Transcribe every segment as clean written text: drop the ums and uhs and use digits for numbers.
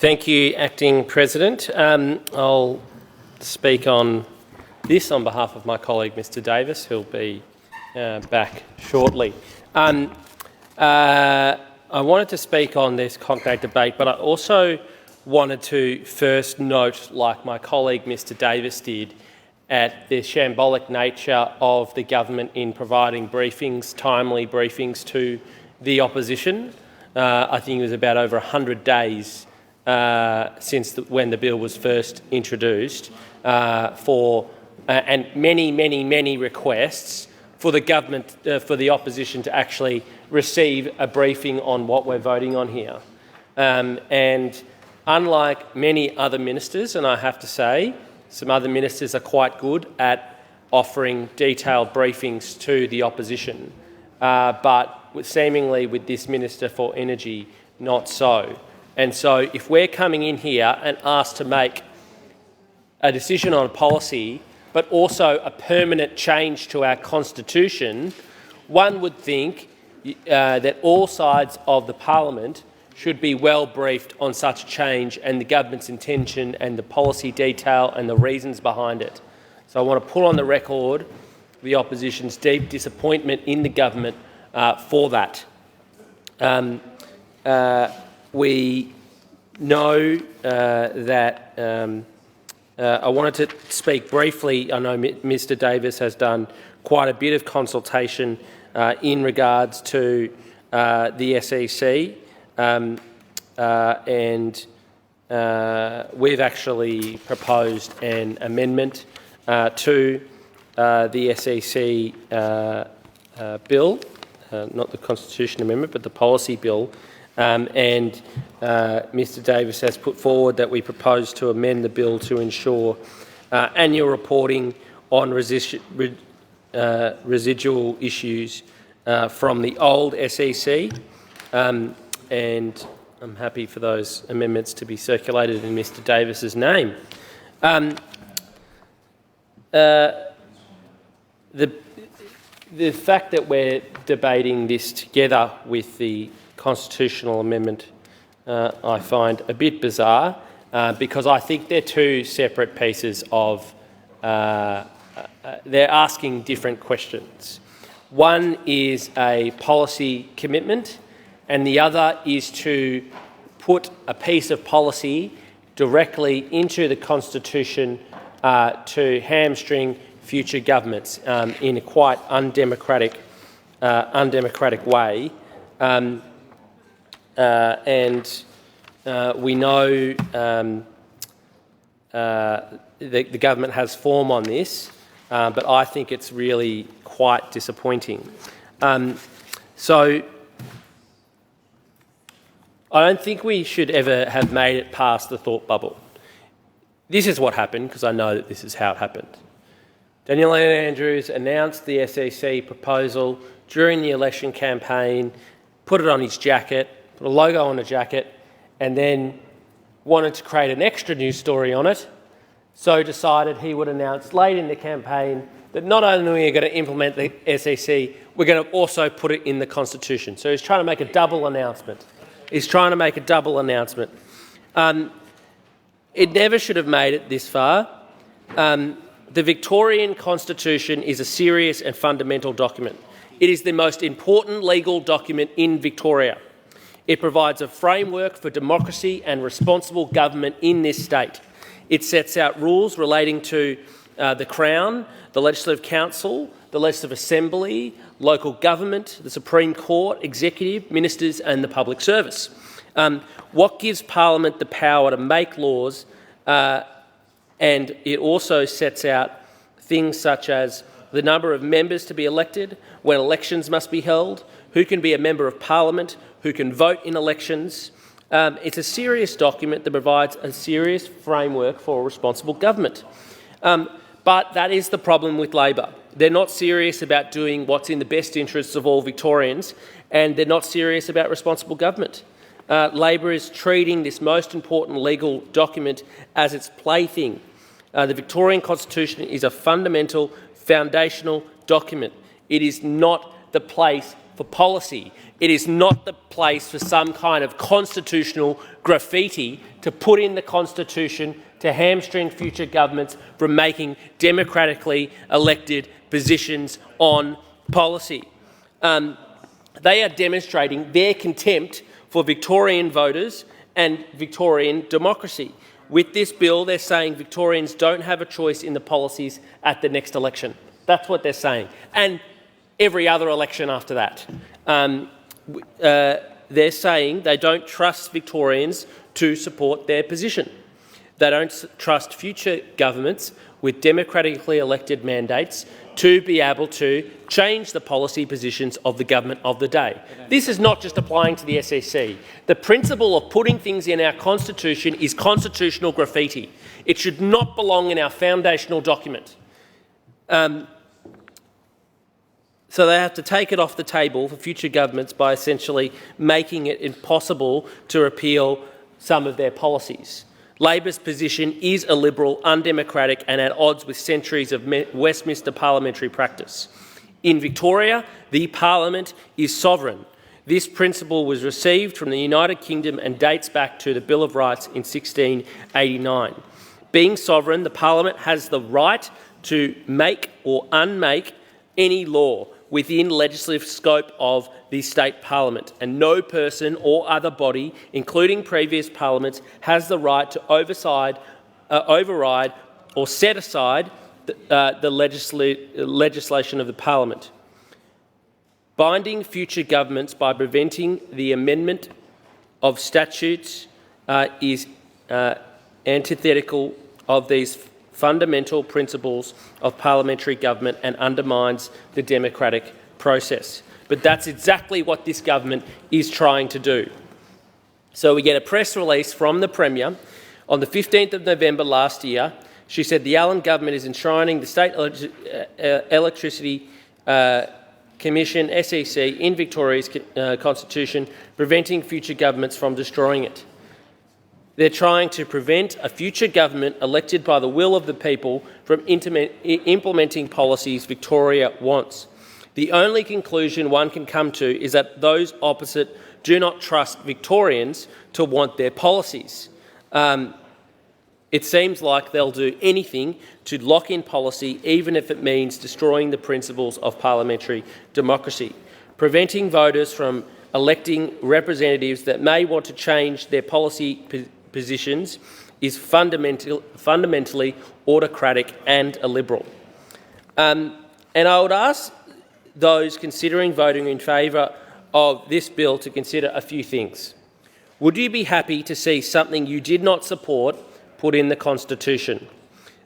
Thank you, Acting President. I'll speak on this on behalf of my colleague, Mr Davis, who'll be back shortly. I wanted to speak on this concrete debate, but I also wanted to first note, like my colleague Mr Davis did, at the shambolic nature of the government in providing briefings, timely briefings to the opposition. I think it was about over 100 days since when the bill was first introduced, and many requests for the government, for the opposition to actually receive a briefing on what we're voting on here. And unlike many other ministers, and I have to say, some other ministers are quite good at offering detailed briefings to the opposition, but seemingly with this Minister for Energy, not so. And so if we're coming in here and asked to make a decision on policy, but also a permanent change to our constitution, one would think that all sides of the parliament should be well briefed on such a change and the government's intention and the policy detail and the reasons behind it. So I want to put on the record the opposition's deep disappointment in the government for that. We know that I wanted to speak briefly. I know Mr Davis has done quite a bit of consultation in regards to the SEC, and we've actually proposed an amendment to the SEC bill, not the Constitution Amendment, but the policy bill. And Mr Davis has put forward that we propose to amend the bill to ensure annual reporting on residual issues from the old SEC, and I'm happy for those amendments to be circulated in Mr Davis's name. The fact that we're debating this together with the constitutional amendment I find a bit bizarre, because I think they're two separate pieces of, they're asking different questions. One is a policy commitment and the other is to put a piece of policy directly into the Constitution to hamstring future governments in a quite undemocratic way. We know the government has form on this, but I think it's really quite disappointing. So I don't think we should ever have made it past the thought bubble. This is what happened, because I know that this is how it happened. Daniel Andrews announced the SEC proposal during the election campaign, put it on his jacket, put a logo on the jacket, and then wanted to create an extra news story on it, so decided he would announce late in the campaign that not only are we going to implement the SEC, we're going to also put it in the Constitution. So he's trying to make a double announcement. It never should have made it this far. The Victorian Constitution is a serious and fundamental document. It is the most important legal document in Victoria. It provides a framework for democracy and responsible government in this state. It sets out rules relating to the Crown, the Legislative Council, the Legislative Assembly, local government, the Supreme Court, executive, ministers and the public service. What gives Parliament the power to make laws, and it also sets out things such as the number of members to be elected, when elections must be held, who can be a member of Parliament, who can vote in elections. It's a serious document that provides a serious framework for responsible government. But that is the problem with Labor. They're not serious about doing what's in the best interests of all Victorians, and they're not serious about responsible government. Labor is treating this most important legal document as its plaything. The Victorian Constitution is a fundamental, foundational document. It is not the place for policy. It is not the place for some kind of constitutional graffiti to put in the Constitution to hamstring future governments from making democratically elected positions on policy. They are demonstrating their contempt for Victorian voters and Victorian democracy. With this bill, they're saying Victorians don't have a choice in the policies at the next election. That's what they're saying. And every other election after that. They're saying they don't trust Victorians to support their position. They don't trust future governments with democratically elected mandates to be able to change the policy positions of the government of the day. This is not just applying to the SEC. The principle of putting things in our Constitution is constitutional graffiti. It should not belong in our foundational document. So they have to take it off the table for future governments by essentially making it impossible to repeal some of their policies. Labor's position is illiberal, undemocratic and at odds with centuries of Westminster parliamentary practice. In Victoria, the parliament is sovereign. This principle was received from the United Kingdom and dates back to the Bill of Rights in 1689. Being sovereign, the parliament has the right to make or unmake any law within legislative scope of the state parliament, and no person or other body, including previous parliaments, has the right to override or set aside the legislation of the parliament. Binding future governments by preventing the amendment of statutes is antithetical of these fundamental principles of parliamentary government and undermines the democratic process. But that's exactly what this government is trying to do. So we get a press release from the Premier on the 15th of November last year. She said the Allen government is enshrining the State Electricity Commission, SEC, in Victoria's Constitution, preventing future governments from destroying it. They're trying to prevent a future government elected by the will of the people from implementing policies Victoria wants. The only conclusion one can come to is that those opposite do not trust Victorians to want their policies. It seems like they'll do anything to lock in policy, even if it means destroying the principles of parliamentary democracy. Preventing voters from electing representatives that may want to change their policy positions is fundamentally autocratic and illiberal. And I would ask those considering voting in favour of this bill to consider a few things. Would you be happy to see something you did not support put in the Constitution?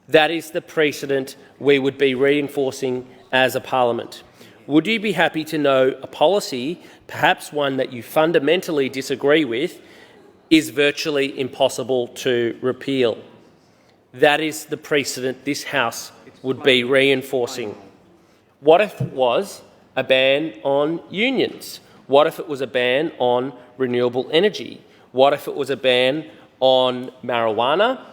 That is the precedent we would be reinforcing as a parliament. Would you be happy to know a policy, perhaps one that you fundamentally disagree with, is virtually impossible to repeal? That is the precedent this House would be reinforcing. What if it was a ban on unions? What if it was a ban on renewable energy? What if it was a ban on marijuana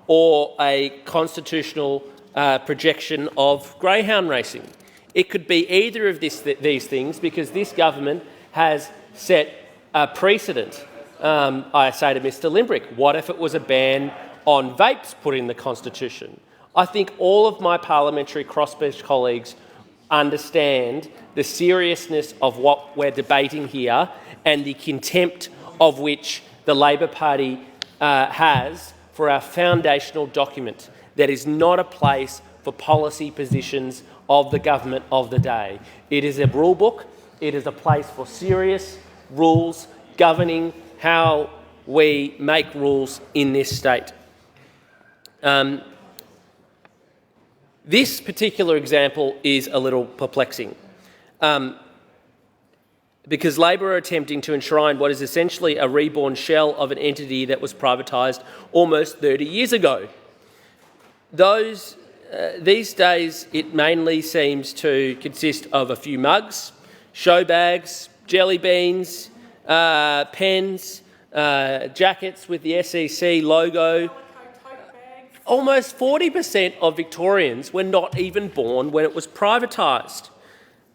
or a constitutional projection of greyhound racing? It could be either of these things, because this government has set a precedent. I say to Mr Limbrick, what if it was a ban on vapes put in the Constitution? I think all of my parliamentary crossbench colleagues understand the seriousness of what we're debating here and the contempt of which the Labor Party has for our foundational document that is not a place for policy positions of the government of the day. It is a rule book. It is a place for serious rules governing how we make rules in this state. This particular example is a little perplexing because Labor are attempting to enshrine what is essentially a reborn shell of an entity that was privatised almost 30 years ago. These days, it mainly seems to consist of a few mugs, show bags, jelly beans, pens, jackets with the SEC logo. Almost 40% of Victorians were not even born when it was privatised.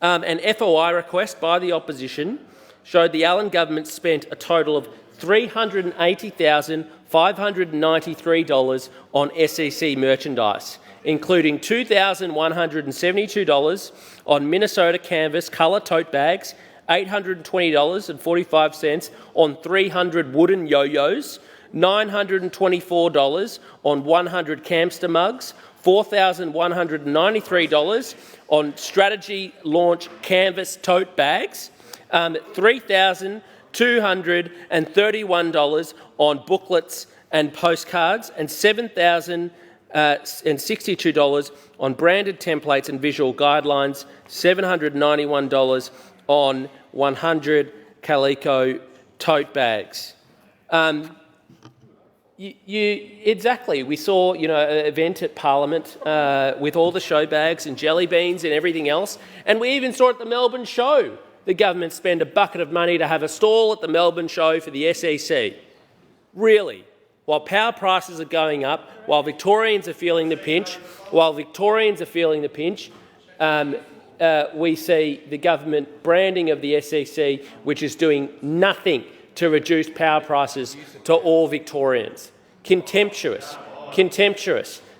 An FOI request by the opposition showed the Allen government spent a total of $380,593 on SEC merchandise, including $2,172 on Minnesota canvas colour tote bags, $820.45 on 300 wooden yo-yos, $924 on 100 Campster mugs, $4,193 on strategy launch canvas tote bags, $3,231 on booklets and postcards, and $7,062 on branded templates and visual guidelines, $791 on 100 calico tote bags. Exactly. We saw, an event at Parliament with all the show bags and jelly beans and everything else, and we even saw at the Melbourne show the government spend a bucket of money to have a stall at the Melbourne show for the SEC. Really? While power prices are going up, while Victorians are feeling the pinch, we see the government branding of the SEC, which is doing nothing to reduce power prices to all Victorians. Contemptuous.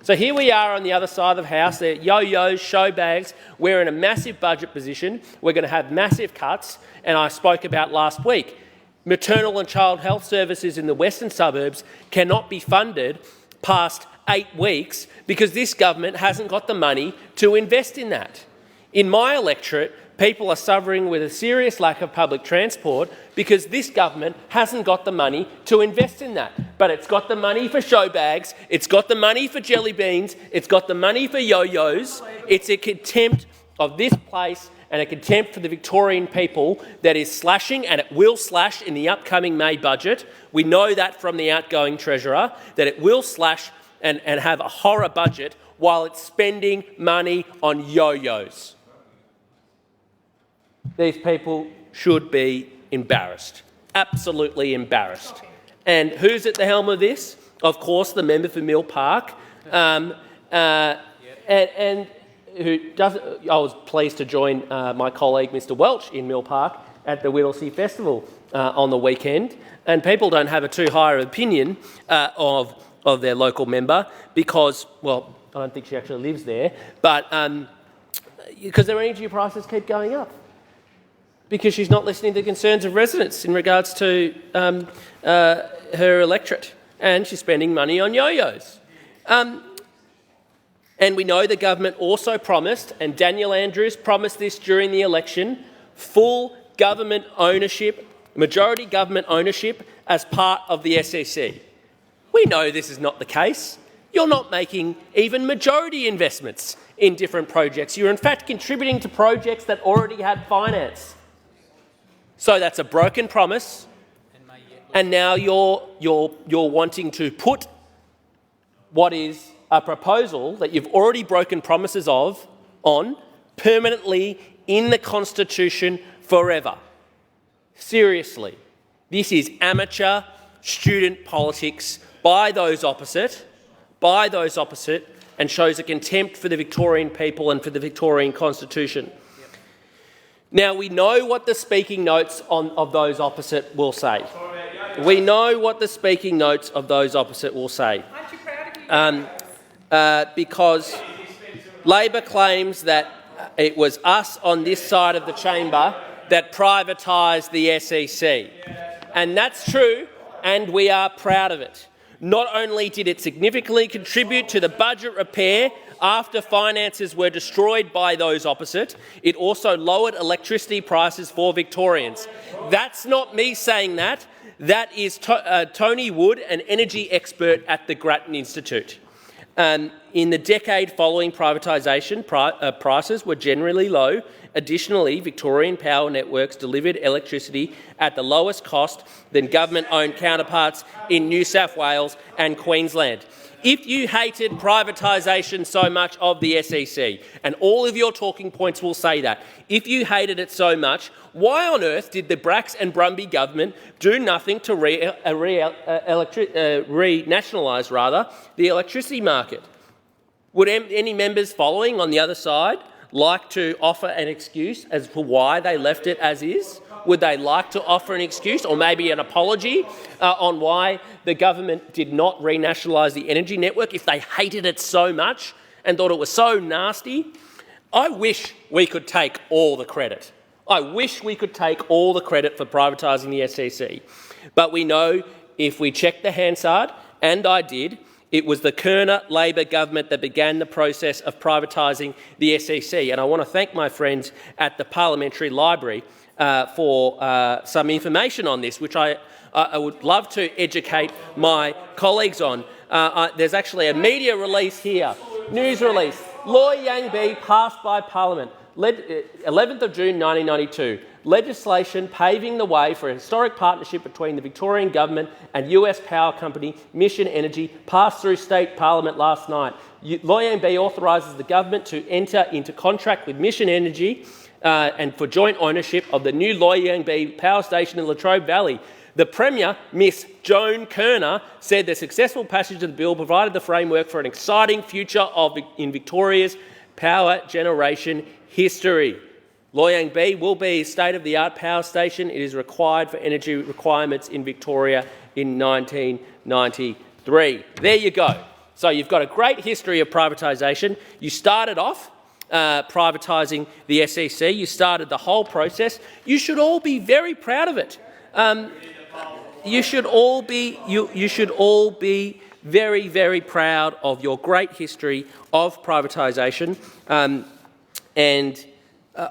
So here we are on the other side of the house, they're yo-yos, show bags, we're in a massive budget position, we're going to have massive cuts, and I spoke about last week, maternal and child health services in the western suburbs cannot be funded past 8 weeks because this government hasn't got the money to invest in that. In my electorate, people are suffering with a serious lack of public transport because this government hasn't got the money to invest in that. But it's got the money for show bags, it's got the money for jelly beans, it's got the money for yo-yos. It's a contempt of this place and a contempt for the Victorian people that is slashing, and it will slash in the upcoming May budget. We know that from the outgoing Treasurer, that it will slash and have a horror budget while it's spending money on yo-yos. These people should be embarrassed, absolutely embarrassed. And who's at the helm of this? Of course, the member for Mill Park, and who does. I was pleased to join my colleague Mr Welch in Mill Park at the Whittlesea Festival on the weekend, and people don't have a too high opinion of their local member because, well, I don't think she actually lives there, but because their energy prices keep going up. Because she's not listening to the concerns of residents in regards to her electorate, and she's spending money on yo-yos. And we know the government also promised, and Daniel Andrews promised this during the election, full government ownership, majority government ownership as part of the SEC. We know this is not the case. You're not making even majority investments in different projects. You're in fact contributing to projects that already had finance. So that's a broken promise, and now you're wanting to put what is a proposal that you've already broken promises on permanently in the Constitution forever. Seriously, this is amateur student politics by those opposite, and shows a contempt for the Victorian people and for the Victorian Constitution. Now, we know what the speaking notes of those opposite will say. We know what the speaking notes of those opposite will say. Because Labor claims that it was us on this side of the chamber that privatised the SEC. And that's true, and we are proud of it. Not only did it significantly contribute to the budget repair after finances were destroyed by those opposite, it also lowered electricity prices for Victorians. That's not me saying that. That is Tony Wood, an energy expert at the Grattan Institute. In the decade following privatisation, prices were generally low. Additionally, Victorian power networks delivered electricity at the lowest cost than government-owned counterparts in New South Wales and Queensland. If you hated privatisation so much of the SEC, and all of your talking points will say that, if you hated it so much, why on earth did the Bracks and Brumby government do nothing to renationalise the electricity market? Would any members following on the other side like to offer an excuse as to why they left it as is? Would they like to offer an excuse or maybe an apology on why the government did not renationalise the energy network if they hated it so much and thought it was so nasty? I wish we could take all the credit. I wish we could take all the credit for privatising the SEC. But we know if we check the Hansard, and I did, it was the Kirner Labor government that began the process of privatising the SEC. And I want to thank my friends at the Parliamentary Library for some information on this, which I would love to educate my colleagues on. There's actually a media release here, news release. Loy Yang B passed by Parliament, 11th of June 1992. Legislation paving the way for a historic partnership between the Victorian Government and US power company Mission Energy passed through state parliament last night. Loy Yang B authorises the government to enter into contract with Mission Energy and for joint ownership of the new Loy Yang B power station in Latrobe Valley. The Premier, Miss Joan Kirner, said the successful passage of the bill provided the framework for an exciting future in Victoria's power generation history. Loy Yang B will be a state-of-the-art power station. It is required for energy requirements in Victoria in 1993. There you go. So you've got a great history of privatisation. You started off privatising the SEC. You started the whole process. You should all be very proud of it. You should all be very, very proud of your great history of privatisation.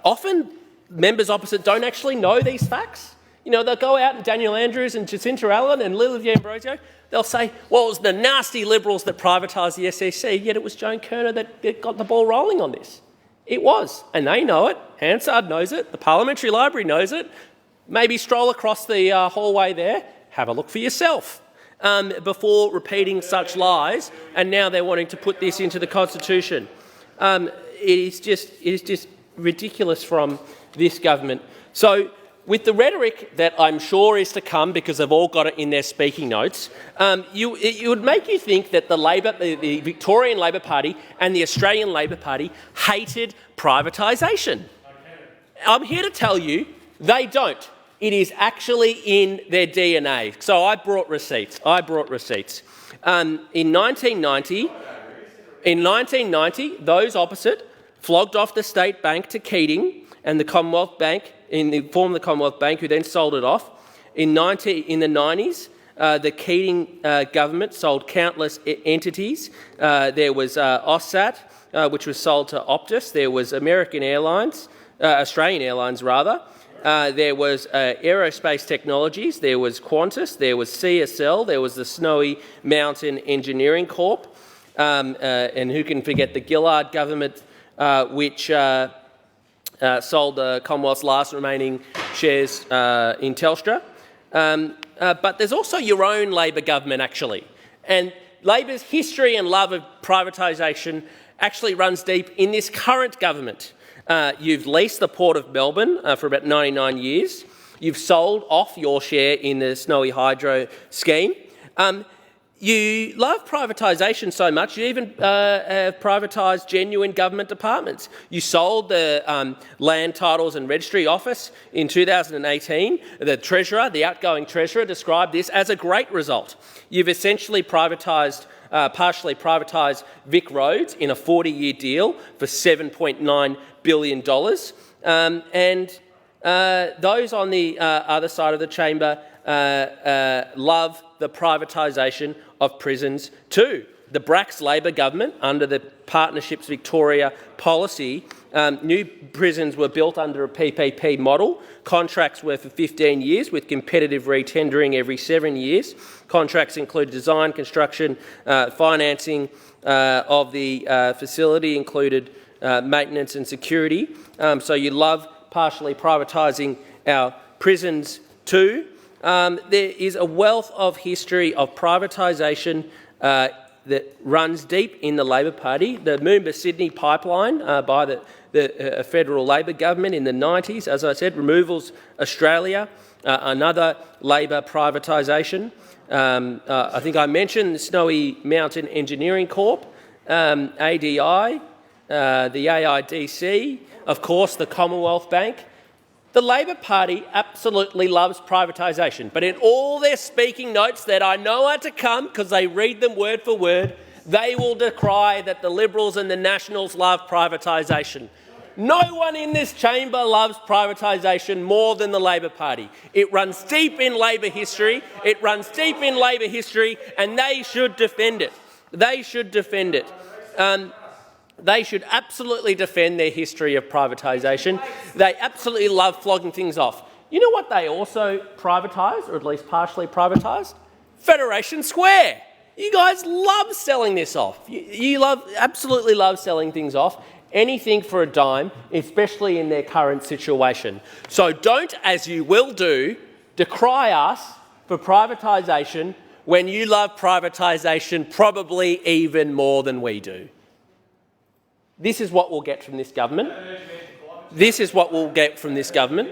Often members opposite don't actually know these facts. You know, they'll go out and Daniel Andrews and Jacinta Allen and Lily D'Ambrosio, they'll say, well, it was the nasty Liberals that privatised the SEC, yet it was Joan Kirner that got the ball rolling on this. It was, and they know it. Hansard knows it. The Parliamentary Library knows it. Maybe stroll across the hallway there, have a look for yourself before repeating such lies, and now they're wanting to put this into the Constitution. It is just ridiculous from this government. So, with the rhetoric that I'm sure is to come, because they've all got it in their speaking notes, it would make you think that the Victorian Labor Party and the Australian Labor Party hated privatisation. I'm here to tell you they don't. It is actually in their DNA. So I brought receipts. In 1990, those opposite flogged off the State Bank to Keating and the Commonwealth Bank, in the form of the Commonwealth Bank, who then sold it off. In the 90s, the Keating government sold countless entities. There was Aussat, which was sold to Optus. There was Australian Airlines rather. There was Aerospace Technologies. There was Qantas. There was CSL. There was the Snowy Mountain Engineering Corp. And who can forget the Gillard government, which sold the Commonwealth's last remaining shares in Telstra. But there's also your own Labor government, actually. And Labor's history and love of privatisation actually runs deep in this current government. You've leased the Port of Melbourne for about 99 years. You've sold off your share in the Snowy Hydro scheme. You love privatisation so much, you even have privatised genuine government departments. You sold the Land Titles and Registry Office in 2018. The Treasurer, the outgoing Treasurer, described this as a great result. You've essentially partially privatised VicRoads in a 40-year deal for $7.9 billion. Those on the other side of the chamber love the privatisation of prisons too. The Bracks Labor government, under the Partnerships Victoria policy, new prisons were built under a PPP model. Contracts were for 15 years with competitive re-tendering every 7 years. Contracts included design, construction, financing of the facility, included maintenance and security. So you love partially privatising our prisons too. There is a wealth of history of privatisation that runs deep in the Labor Party. The Moomba-Sydney pipeline by the federal Labor government in the 90s, as I said, Removals Australia, another Labor privatisation. I think I mentioned the Snowy Mountain Engineering Corp, ADI, the AIDC, of course the Commonwealth Bank. The Labor Party absolutely loves privatisation, but in all their speaking notes that I know are to come, because they read them word for word, they will decry that the Liberals and the Nationals love privatisation. No one in this chamber loves privatisation more than the Labor Party. It runs deep in Labor history. It runs deep in Labor history, and they should defend it. They should defend it. They should absolutely defend their history of privatisation. They absolutely love flogging things off. You know what they also privatised, or at least partially privatised? Federation Square. You guys love selling this off. You absolutely love selling things off. Anything for a dime, especially in their current situation. So don't, as you will do, decry us for privatisation when you love privatisation probably even more than we do. This is what we'll get from this government. This is what we'll get from this government.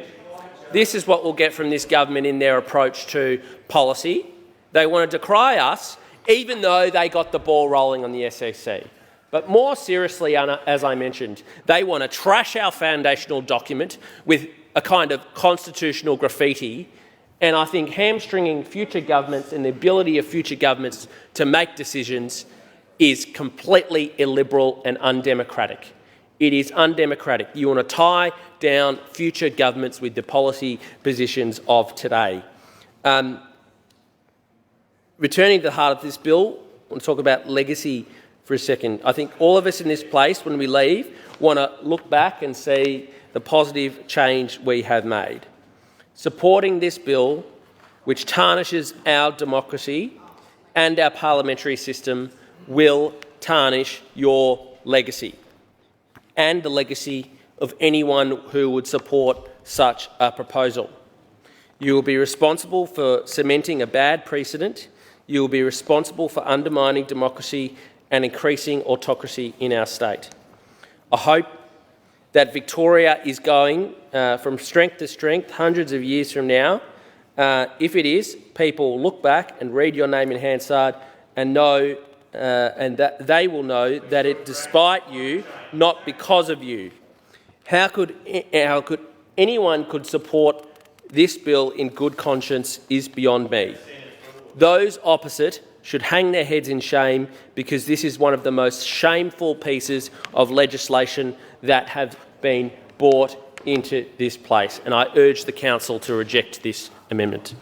This is what we'll get from this government in their approach to policy. They want to decry us, even though they got the ball rolling on the SEC. But more seriously, as I mentioned, they want to trash our foundational document with a kind of constitutional graffiti, and I think hamstringing future governments and the ability of future governments to make decisions is completely illiberal and undemocratic. It is undemocratic. You want to tie down future governments with the policy positions of today. Returning to the heart of this bill, I want to talk about legacy for a second. I think all of us in this place, when we leave, want to look back and see the positive change we have made. Supporting this bill, which tarnishes our democracy and our parliamentary system, will tarnish your legacy and the legacy of anyone who would support such a proposal. You will be responsible for cementing a bad precedent. You will be responsible for undermining democracy and increasing autocracy in our state. I hope that Victoria is going from strength to strength hundreds of years from now. If it is, people look back and read your name in Hansard and know, and that they will know that it despite you, not because of you. How could anyone could support this bill in good conscience is beyond me. Those opposite should hang their heads in shame, because this is one of the most shameful pieces of legislation that have been brought into this place, and I urge the council to reject this amendment.